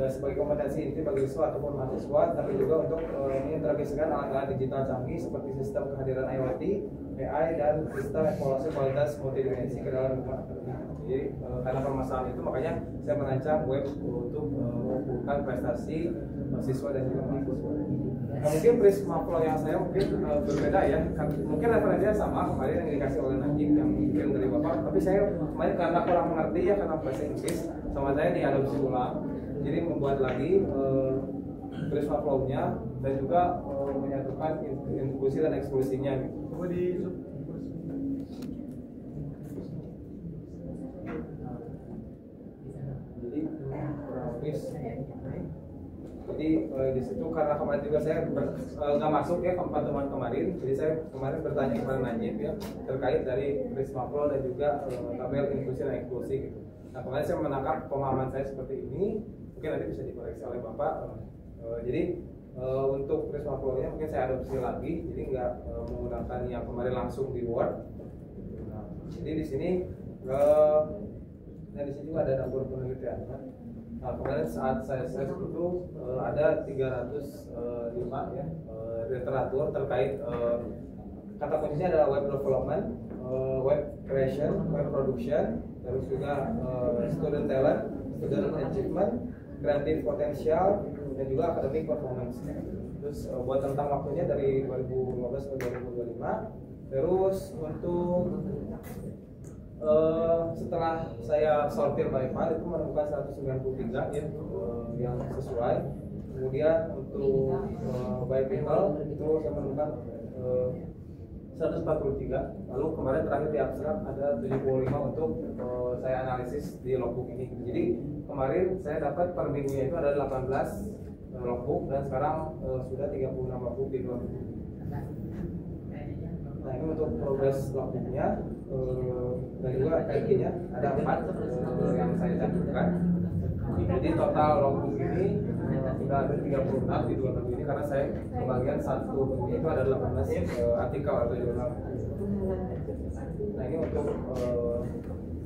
Speaker 7: sebagai kompetensi inti bagi siswa ataupun mahasiswa, tapi juga untuk mengintegrasikan alat-alat digital canggih seperti sistem kehadiran IoT, AI, dan sistem evaluasi kualitas multidimensi ke dalam lingkungan akademik. Jadi karena permasalahan itu makanya saya merancang web untuk mengumpulkan prestasi siswa dan juga mahasiswa. Nah, mungkin Prisma Flow yang saya mungkin berbeda ya, mungkin referensinya sama kemarin yang dikasih oleh Najib yang mungkin dari Bapak, tapi saya kemarin karena kurang mengerti ya karena bahasa Inggris sama saya diadopsi ulang, jadi membuat lagi Prisma Flow-nya dan juga menyatukan inklusi dan eksklusinya gitu.
Speaker 2: Coba di
Speaker 7: Jadi kurang lebih. Jadi di situ karena kemarin juga saya nggak masuk ya ke pertemuan kemarin, jadi saya kemarin bertanya kepada Najib ya terkait dari Prisma Flow dan juga tabel inklusi dan eksklusi gitu. Nah kemarin saya menangkap pemahaman saya seperti ini, mungkin nanti bisa dikoreksi oleh Bapak. Jadi untuk Prisma Flow-nya mungkin saya adopsi lagi, jadi nggak menggunakan yang kemarin langsung di Word. Nah, jadi di sini Nah di sini juga ada dapur penelitian. Nah kemarin saat saya itu ada 305 ya literatur terkait kata kuncinya adalah web development, web creation, web production, terus juga student talent, student achievement, creative potential, dan juga academic performance. Terus buat tentang waktunya dari 2015 ke 2025. Terus untuk setelah saya sortir by file itu menemukan 193 ya yang sesuai. Kemudian untuk by people itu saya menemukan 143. Lalu kemarin terakhir di abstrak ada 75 untuk saya analisis di logbook ini. Jadi kemarin saya dapat per minggunya itu ada 18 logbook dan sekarang sudah 36 logbook di luar. Nah ini untuk progres logbooknya dan juga ID-nya ada 4 yang saya cantumkan. Jadi total logbook ini sudah ada 36 di 2 minggu ini karena saya pembagian satu minggu itu ada 18 artikel atau jurnal. Nah ini untuk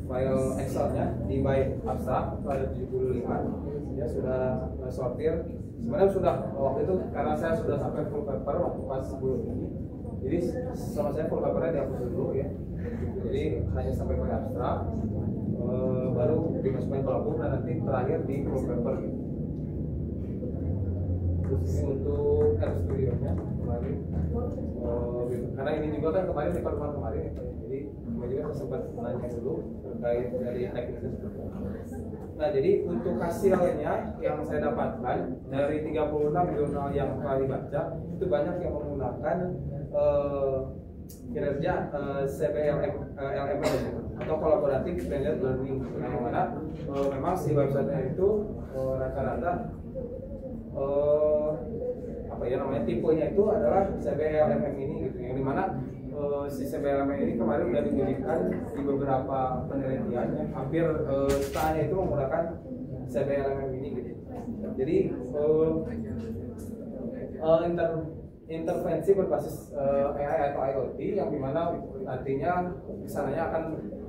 Speaker 7: file Excel-nya di by abstrak itu ada 75 ya sudah sortir. Sebenarnya sudah waktu itu karena saya sudah sampai full paper waktu pas sebelum ini. Jadi sama saya full papernya dihapus dulu ya. Jadi hanya sampai pada abstrak baru dimasukkan ke logbook dan nanti terakhir di full paper gitu. Terus ini untuk R Studio-nya kemarin karena ini juga kan kemarin di pertemuan kemarin ya, jadi saya juga sempat nanya dulu terkait dari teknisnya seperti apa. Nah jadi untuk hasilnya yang saya dapatkan dari 36 jurnal yang telah dibaca itu banyak yang menggunakan kinerja CBLM atau collaborative blended learning yang mana memang si website itu rata-rata apa ya namanya tipenya itu adalah CBLM ini gitu yang dimana si CBLM ini kemarin sudah diujikan di beberapa penelitian yang hampir setengahnya itu menggunakan CBLM ini gitu. Jadi intervensi berbasis AI atau IoT yang dimana nantinya kesananya akan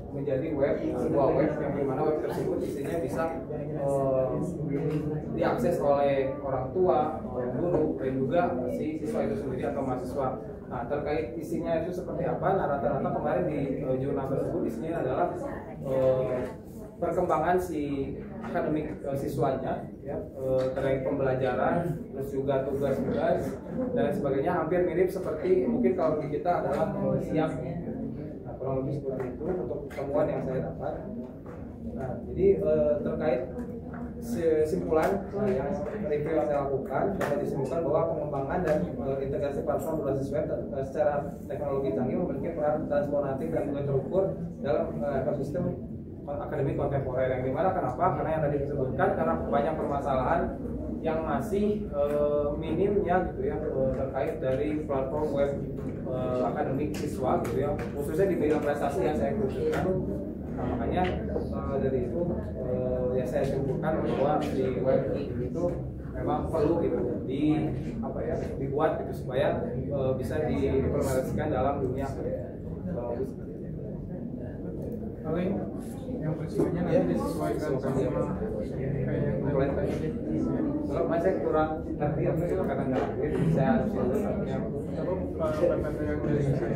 Speaker 7: menjadi sebuah web yang dimana web tersebut isinya bisa diakses oleh orang tua, guru, dan juga si siswa itu sendiri atau mahasiswa. Nah terkait isinya itu seperti apa? Nah rata-rata kemarin di jurnal tersebut isinya adalah perkembangan si akademik siswanya ya, terkait pembelajaran, terus juga tugas-tugas dan sebagainya hampir mirip seperti mungkin kalau di kita adalah siap. Nah kurang lebih seperti itu untuk temuan yang saya dapat. Nah jadi terkait kesimpulan yang review yang saya lakukan dapat disimpulkan bahwa pengembangan dan integrasi platform berbasis web secara teknologi canggih memiliki peran transformatif dan juga terukur dalam ekosistem akademik kontemporer yang dimana kenapa? Karena yang tadi disebutkan karena banyak permasalahan yang masih minimnya gitu ya terkait dari platform web akademik siswa gitu ya khususnya di bidang prestasi yang saya khususkan. Nah, makanya dari itu ya saya simpulkan bahwa di web itu memang perlu gitu dibuat gitu supaya bisa diimplementasikan dalam dunia
Speaker 2: paling yang bersihnya nanti disesuaikan sama kayak yang lain tadi.
Speaker 7: Kalau masih kurang ngerti apa itu karena nggak ngerti saya harus yang
Speaker 2: PPT yang dari saya.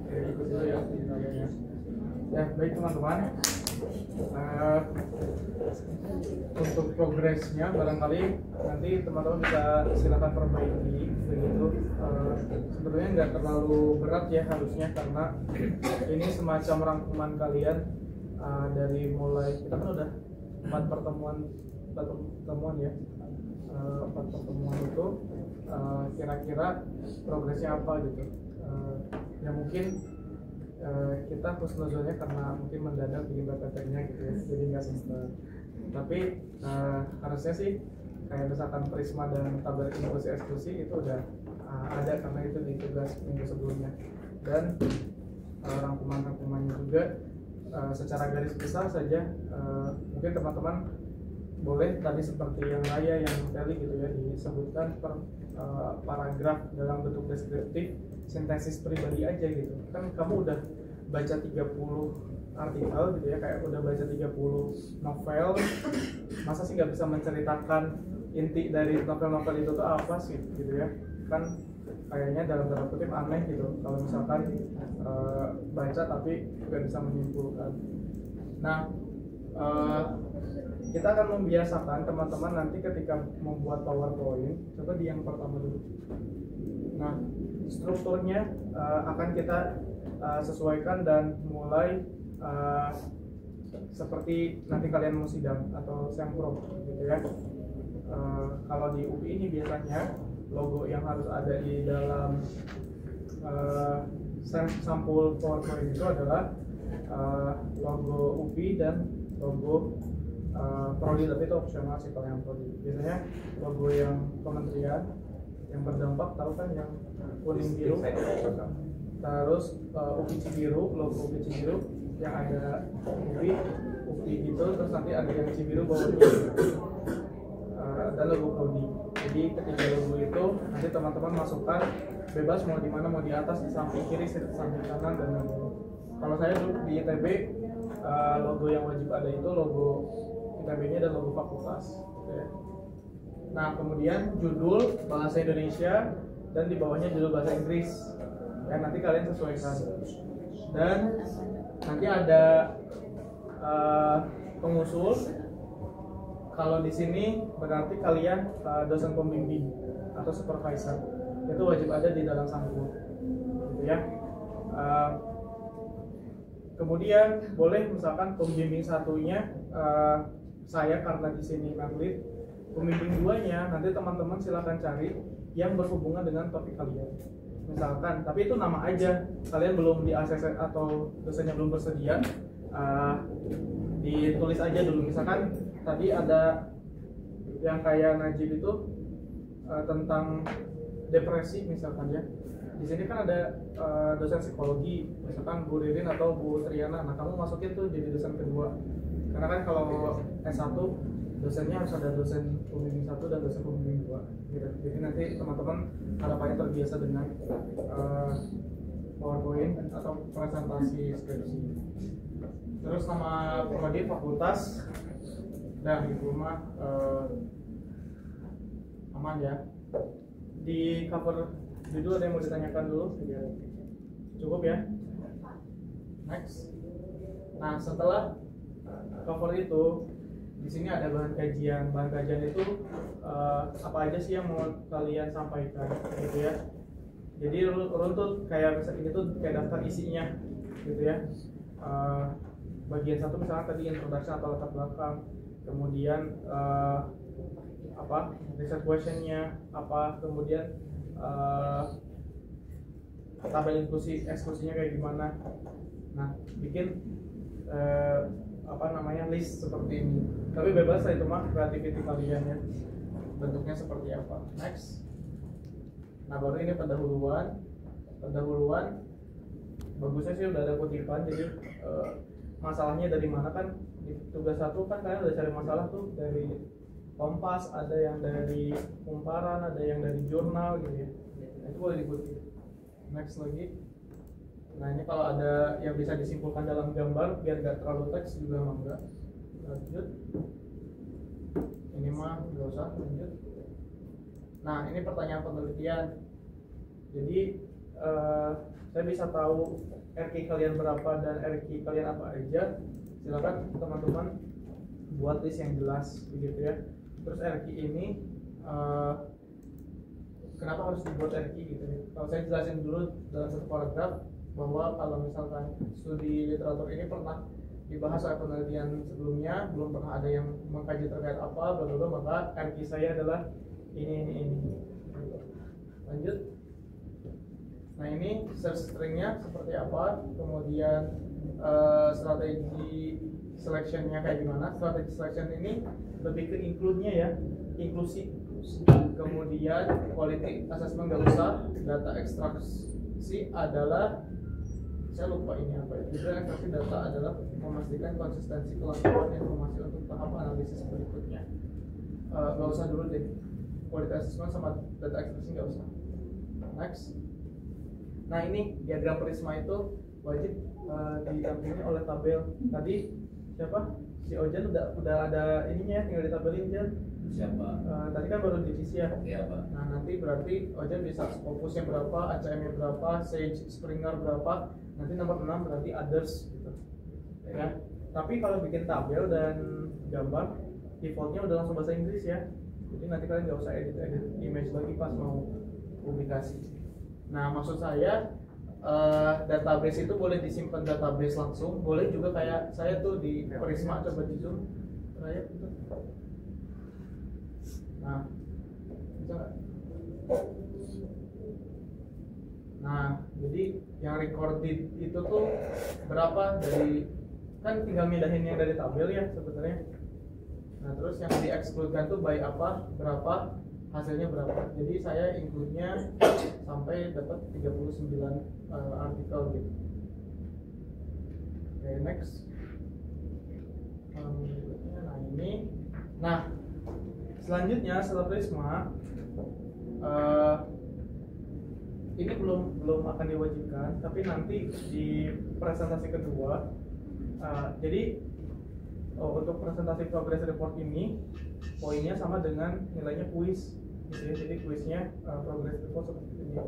Speaker 2: Ikut dulu ya. Ya baik teman-teman. Untuk progresnya barangkali nanti teman-teman bisa silakan perbaiki begitu. Sebenarnya nggak terlalu berat ya harusnya karena ini semacam rangkuman kalian dari mulai kita kan udah 4 pertemuan ya 4 pertemuan itu kira-kira progresnya apa gitu ya mungkin kita husnuzonnya karena mungkin mendadak bikin PPT-nya gitu ya jadi nggak sempat tapi harusnya sih kayak misalkan Prisma dan tabel inklusi eksklusi itu udah ada karena itu di tugas minggu sebelumnya dan rangkuman-rangkumannya juga secara garis besar saja mungkin teman-teman boleh tadi seperti yang Raya yang tadi gitu ya, disebutkan per paragraf dalam bentuk deskriptif sintesis pribadi aja gitu. Kan kamu udah baca 30 artikel gitu ya, kayak udah baca 30 novel, masa sih nggak bisa menceritakan inti dari novel-novel itu tuh apa sih gitu ya. Kan kayaknya dalam tanda kutip aneh gitu kalau misalkan baca tapi nggak bisa menyimpulkan. Nah, kita akan membiasakan teman-teman nanti ketika membuat PowerPoint, coba di yang pertama dulu. Nah, strukturnya akan kita sesuaikan dan mulai seperti nanti kalian mau sidang atau sempro gitu ya. Kalau di UPI ini biasanya logo yang harus ada di dalam sampul PowerPoint itu adalah logo UPI dan logo prodi, tapi itu opsional sih kalau yang prodi. Biasanya logo yang kementerian yang berdampak, tahu kan yang kuning biru, terus UPI Cibiru, logo UPI Cibiru yang ada UPI gitu, terus nanti ada yang Cibiru bawahnya dan logo prodi. Jadi ketiga logo itu nanti teman-teman masukkan bebas mau di mana, mau di atas, di samping kiri, di samping kanan dan lain-lain. Kalau saya dulu di ITB logo yang wajib ada itu logo ITB-nya dan logo fakultas. Okay. Nah, kemudian judul bahasa Indonesia dan di bawahnya judul bahasa Inggris. Ya, nanti kalian sesuaikan. Dan nanti ada pengusul. Kalau di sini berarti kalian dosen pembimbing atau supervisor. Itu wajib ada di dalam sampul. Gitu ya. Kemudian boleh misalkan pembimbing satunya saya karena di sini atlet, pembimbing duanya nanti teman-teman silakan cari yang berhubungan dengan topik kalian. Misalkan, tapi itu nama aja, kalian belum di ACC atau dosennya belum bersedia, ditulis aja dulu. Misalkan tadi ada yang kayak Najib itu tentang depresi misalkan ya. Di sini kan ada dosen psikologi, misalkan Bu Ririn atau Bu Triana. Nah, kamu masukin tuh jadi dosen kedua. Karena kan kalau S1 dosennya harus ada dosen pembimbing 1 dan dosen pembimbing 2 gitu. Jadi nanti teman-teman harapannya terbiasa dengan PowerPoint atau presentasi skripsi. Terus nama prodi fakultas dan di rumah aman ya. Di cover judul ada yang mau ditanyakan dulu? Cukup ya? Next. Nah, setelah cover itu, di sini ada bahan kajian. Bahan kajian itu apa aja sih yang mau kalian sampaikan, gitu ya? Jadi runtut kayak misalnya itu kayak daftar isinya, gitu ya. Bagian satu misalnya tadi introduction atau latar belakang, kemudian research questionnya apa, kemudian tabel inklusi eksklusinya kayak gimana. Nah, bikin list seperti ini. Tapi bebas lah itu mah, kreativiti kalian ya. Bentuknya seperti apa. Next. Nah, baru ini pendahuluan. Bagusnya sih udah ada kutipan. Jadi masalahnya dari mana kan di tugas 1 kan kalian udah cari masalah tuh dari Kompas, ada yang dari Kumparan, ada yang dari jurnal gitu ya. Nah, itu boleh dikutip. Next lagi. Nah, ini kalau ada yang bisa disimpulkan dalam gambar biar gak terlalu teks juga enggak. Lanjut. Ini mah nggak usah, lanjut. Nah, ini pertanyaan penelitian. Jadi saya bisa tahu RQ kalian berapa dan RQ kalian apa aja. Silakan teman-teman buat list yang jelas begitu ya. Terus RQ ini kenapa harus dibuat RQ gitu ya. Kalau saya jelasin dulu dalam satu paragraf bahwa kalau misalkan studi literatur ini pernah dibahas oleh penelitian sebelumnya, belum pernah ada yang mengkaji terkait apa, maka RQ saya adalah ini. Lanjut. Nah, ini search stringnya seperti apa, kemudian strategi selectionnya kayak gimana. Strategi selection ini lebih ke include-nya ya, inklusi. Kemudian quality assessment nggak usah, data ekstraksi adalah saya lupa ini apa ya. Tujuan ekstraksi data adalah memastikan konsistensi kelengkapan informasi untuk tahap analisis berikutnya. Gak usah dulu deh, quality assessment sama data extraction gak usah. Next. Nah ini diagram prisma itu wajib didampingi oleh tabel. Tadi siapa? Si Ojan udah ada ininya, tinggal ditabelin Jan.
Speaker 3: Siapa?
Speaker 2: Tadi kan baru divisi ya.
Speaker 3: Iya Pak.
Speaker 2: Nah nanti berarti Ojan bisa fokusnya berapa, ACM-nya berapa, Sage Springer berapa. Nanti nomor 6 berarti others gitu. Ya. Tapi kalau bikin tabel dan gambar, defaultnya udah langsung bahasa Inggris ya. Jadi nanti kalian nggak usah edit image lagi pas mau publikasi. Nah maksud saya database itu boleh disimpan database langsung, boleh juga kayak saya tuh di Prisma, coba di zoom kayak gitu. Nah bisa nggak? Nah jadi yang recorded itu tuh berapa dari, kan tinggal mindahin yang dari tabel ya sebenarnya. Nah terus yang di-exclude-kan tuh by apa, berapa, hasilnya berapa. Jadi saya include-nya sampai dapat 39 artikel gitu. Oke, next. Nah ini. Nah selanjutnya setelah Prisma, ini belum akan diwajibkan, tapi nanti di presentasi kedua. Jadi untuk presentasi progress report ini poinnya sama dengan nilainya kuis gitu ya. Jadi kuisnya progress report seperti ini.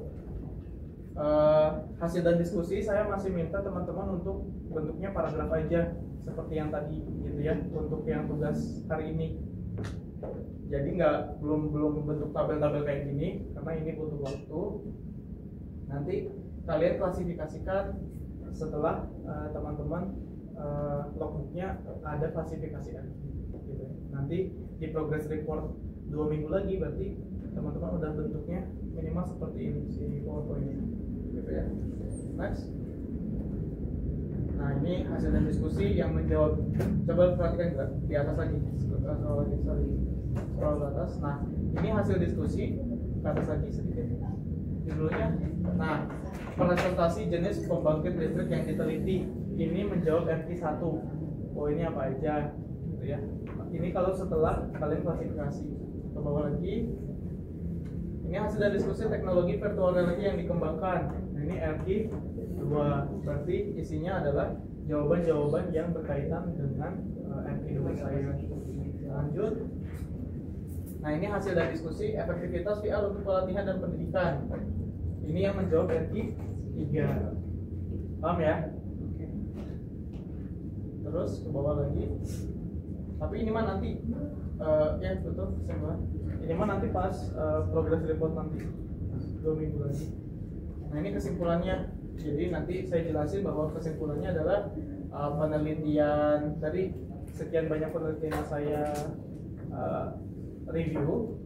Speaker 2: Hasil dan diskusi saya masih minta teman-teman untuk bentuknya paragraf aja seperti yang tadi gitu ya, untuk yang tugas hari ini. Jadi belum bentuk tabel-tabel kayak gini karena ini butuh waktu. Nanti kalian klasifikasikan setelah teman-teman logbooknya ada klasifikasian gitu. Nanti di progress report 2 minggu lagi berarti teman-teman udah bentuknya minimal seperti ini si PowerPoint ini gitu ya. Next. Nah ini hasil dan diskusi yang menjawab, coba perhatikan juga di atas lagi, scroll ke atas. Nah ini hasil diskusi, ke atas lagi sedikit judulnya. Nah presentasi jenis pembangkit listrik yang diteliti ini menjawab FT1. Oh ini apa aja gitu ya. Ini kalau setelah kalian klasifikasi. Ke bawah lagi. Ini hasil dari diskusi teknologi virtual reality yang dikembangkan. Nah, ini RT2. Berarti isinya adalah jawaban-jawaban yang berkaitan dengan RT2 saya. Lanjut. Nah, ini hasil dari diskusi efektivitas VR untuk pelatihan dan pendidikan. Ini yang menjawab RT3. Paham ya? Terus ke bawah lagi. Tapi ini mah nanti ya betul semua. Ini mah nanti pas progress report nanti 2 minggu lagi. Nah ini kesimpulannya. Jadi nanti saya jelasin bahwa kesimpulannya adalah penelitian dari sekian banyak penelitian yang saya review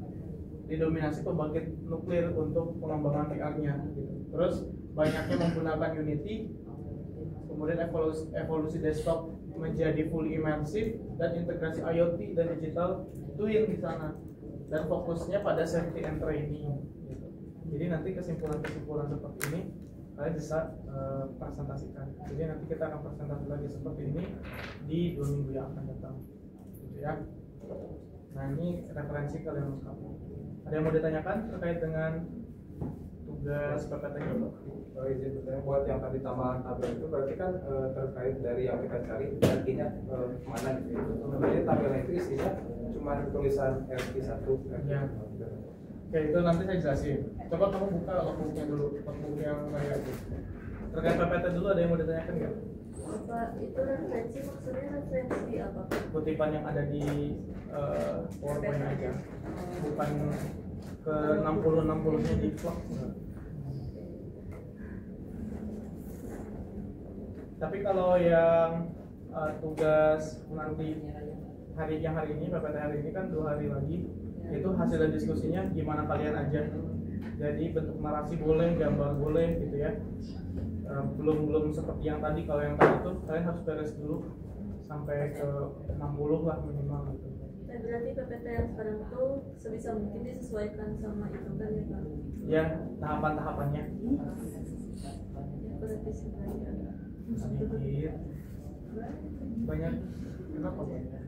Speaker 2: didominasi pembangkit nuklir untuk pengembangan VR-nya. Gitu. Terus banyaknya menggunakan Unity, kemudian evolusi desktop menjadi fully immersive dan integrasi IoT dan digital twin di sana, dan fokusnya pada safety and training gitu. Jadi nanti kesimpulan-kesimpulan seperti ini kalian bisa presentasikan. Jadi nanti kita akan presentasi lagi seperti ini di 2 minggu yang akan datang gitu ya. Nah ini referensi kalian harus kamu. Ada yang mau ditanyakan terkait dengan tugas PPT ini?
Speaker 7: Oh, izin bertanya, buat yang tadi tambahan tabel itu berarti kan terkait dari yang kita cari artinya mana gitu. Sebenarnya tabelnya itu isinya cuma tulisan RT1
Speaker 2: ya. Oke, itu nanti saya jelasin. Coba kamu buka logbooknya dulu, logbook yang saya terkait PPT dulu. Ada yang mau ditanyakan nggak?
Speaker 4: Apa itu referensi, maksudnya referensi apa?
Speaker 2: Kutipan yang ada di PowerPoint aja, bukan ke 60-60-nya di vlog. Tapi kalau yang tugas nanti hari ini, PPT hari ini kan 2 hari lagi, itu hasil dan diskusinya gimana kalian aja. Jadi bentuk narasi boleh, gambar boleh gitu ya. Belum seperti yang tadi. Kalau yang tadi itu kalian harus beres dulu sampai ke 60 lah minimal gitu.
Speaker 4: Nah, berarti PPT yang sekarang tuh sebisa mungkin disesuaikan sama itu kan ya Pak?
Speaker 2: Ya, tahapan-tahapannya.
Speaker 4: Ya, berarti
Speaker 2: sedikit banyak. Kenapa banyak?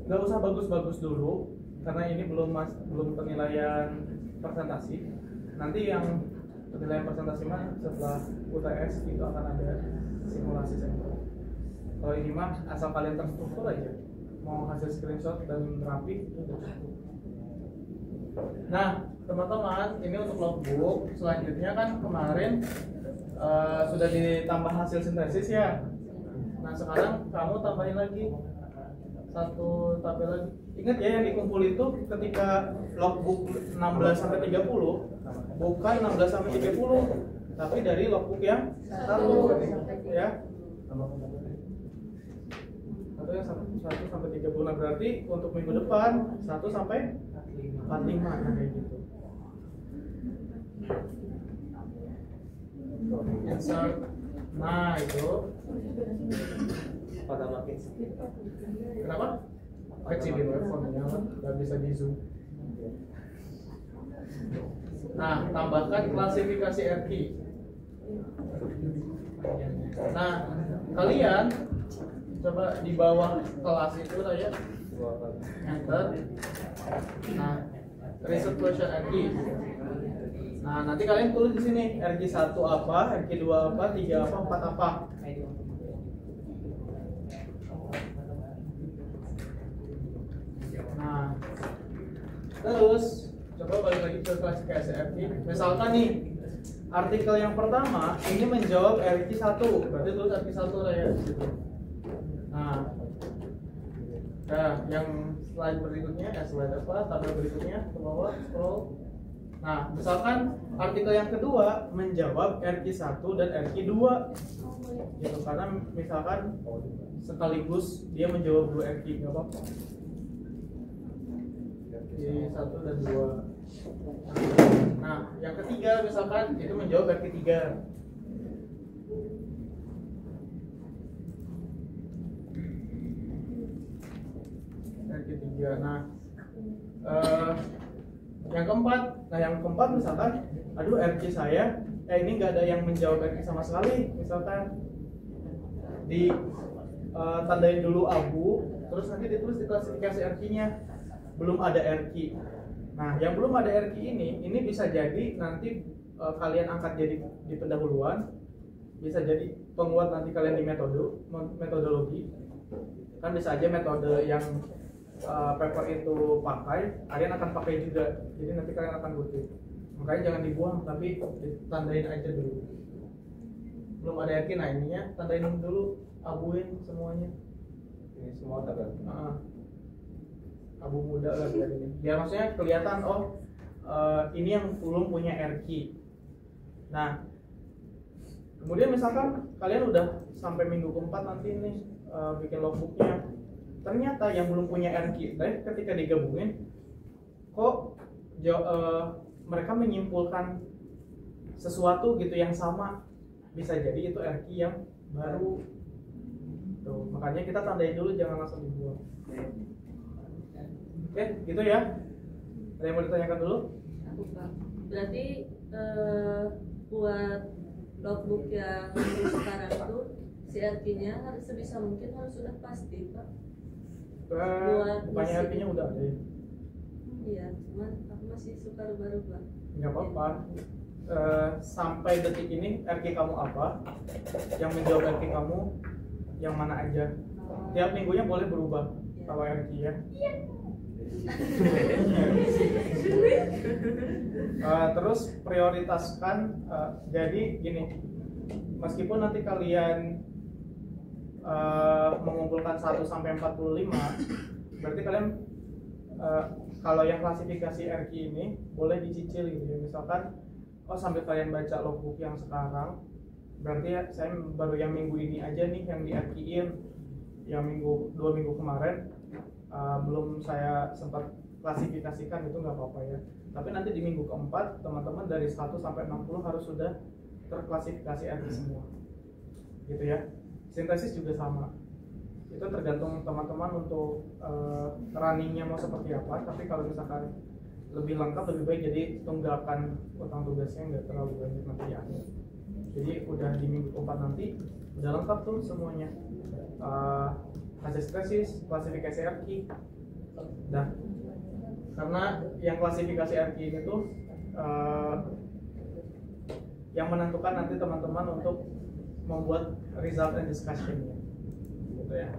Speaker 2: Nggak usah bagus-bagus dulu karena ini belum penilaian presentasi. Nanti yang penilaian presentasi mah setelah UTS itu akan ada simulasi sampel. Kalau ini mah asal kalian terstruktur aja, mau hasil screenshot dan rapi itu udah cukup. Nah teman-teman, ini untuk logbook. Selanjutnya kan kemarin sudah ditambah hasil sintesis ya. Nah sekarang kamu tambahin lagi satu tabel lagi. Ingat ya yang dikumpul itu ketika logbook 16 sampai 30 bukan 16 sampai 30, tapi dari logbook yang satu ya. Atau yang 1 sampai 30. Nah berarti untuk minggu depan 1 sampai 45 kayak gitu. Insert. Nah itu
Speaker 6: pada makin sedikit.
Speaker 2: kenapa? Kecil di teleponnya, nggak bisa di zoom. Nah, tambahkan klasifikasi RQ. Nah, kalian coba di bawah kelas itu saya enter. Nah, reset question RQ. Nah, nanti kalian tulis di sini RQ1 apa, RQ2 apa, 3 apa, 4 apa. Nah, terus coba balik lagi ke klasifikasi RQ. Misalkan nih, artikel yang pertama ini menjawab RQ1, berarti tulis RQ1 lah ya. Nah, yang slide berikutnya, slide apa, tabel berikutnya ke bawah scroll. Nah, misalkan artikel yang kedua menjawab RQ1 dan RQ2, gitu. Karena misalkan sekaligus dia menjawab 2 RQ, nggak apa-apa. Di 1 dan 2. Nah, yang ketiga misalkan itu menjawab RQ3. RQ3. Nah, yang keempat misalkan, aduh RQ saya, ini nggak ada yang menjawab RQ sama sekali. Misalkan di tandain dulu abu, terus nanti ditulis di klasifikasi RQ-nya belum ada RQ. Nah, yang belum ada RQ ini bisa jadi nanti kalian angkat jadi di pendahuluan, bisa jadi penguat nanti kalian di metodologi. Kan bisa aja metode yang paper itu pakai, kalian akan pakai juga. Jadi nanti kalian akan kutip. Makanya jangan dibuang, tapi tandain aja dulu. Belum ada RQ, nah ininya tandain dulu, abuin semuanya.
Speaker 7: Ini semua tabel.
Speaker 2: Abu muda lah biar ini. Biar maksudnya kelihatan ini yang belum punya RQ. Nah, kemudian misalkan kalian udah sampai minggu keempat nanti nih bikin logbooknya, ternyata yang belum punya RQ, tapi ketika digabungin kok mereka menyimpulkan sesuatu gitu yang sama, bisa jadi itu RQ yang baru. Tuh, makanya kita tandain dulu, jangan langsung dibuang. Oke, gitu ya. Ada yang mau ditanyakan dulu?
Speaker 4: Berarti buat logbook yang sekarang itu si RQ-nya harus sebisa mungkin harus sudah pasti, Pak.
Speaker 2: Bukannya RQ-nya udah ada ya?
Speaker 4: Iya, cuman aku masih suka rubah-rubah.
Speaker 2: Nggak apa-apa. Sampai detik ini RQ kamu apa? Yang menjawab RQ kamu yang mana aja? Tiap minggunya boleh berubah kalau RQ ya. Terus prioritaskan, jadi gini, meskipun nanti kalian mengumpulkan 1 sampai 45, berarti kalian kalau yang klasifikasi RQ ini boleh dicicil gitu ya. Misalkan sambil kalian baca logbook yang sekarang, berarti ya, saya baru yang minggu ini aja nih yang di RQ-in, yang 2 minggu kemarin belum saya sempat klasifikasikan, itu nggak apa-apa ya. Tapi nanti di minggu keempat teman-teman dari 1 sampai 60 harus sudah terklasifikasi RQ semua, gitu ya. Sintesis juga sama, itu tergantung teman-teman untuk runningnya mau seperti apa. Tapi kalau misalkan lebih lengkap, lebih baik, jadi tunggakan utang tugasnya nggak terlalu banyak nanti di akhir. Jadi udah di minggu keempat nanti udah lengkap tuh semuanya, hasil tesis, klasifikasi RQ. Dah, karena yang klasifikasi RQ ini tuh yang menentukan nanti teman-teman untuk membuat result and discussion-nya, gitu ya.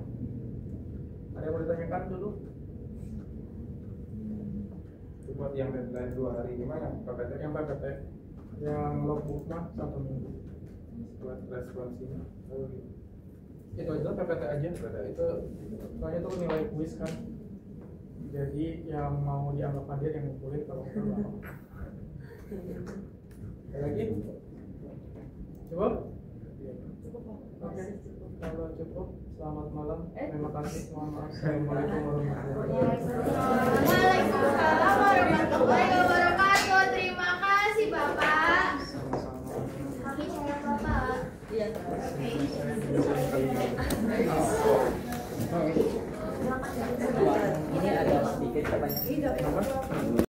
Speaker 2: Ada yang mau ditanyakan dulu?
Speaker 7: Buat yang deadline 2 hari gimana PPT?
Speaker 2: Yang PPT, yang logbook mah 1 minggu.
Speaker 7: Buat responsinya
Speaker 2: Itu aja PPT aja. Itu soalnya tuh nilai kuis kan. Jadi yang mau dianggap hadir yang ngumpulin, kalau perlu apa. Ada lagi? Cukup? Oke. Kalau cukup, selamat malam. Terima kasih. Mohon maaf. Assalamualaikum warahmatullahi wabarakatuh.
Speaker 8: Waalaikumsalam warahmatullahi wabarakatuh. Terima kasih Bapak. Kami saya Bapak.
Speaker 4: Iya.
Speaker 5: Ini ada sedikit pertanyaan.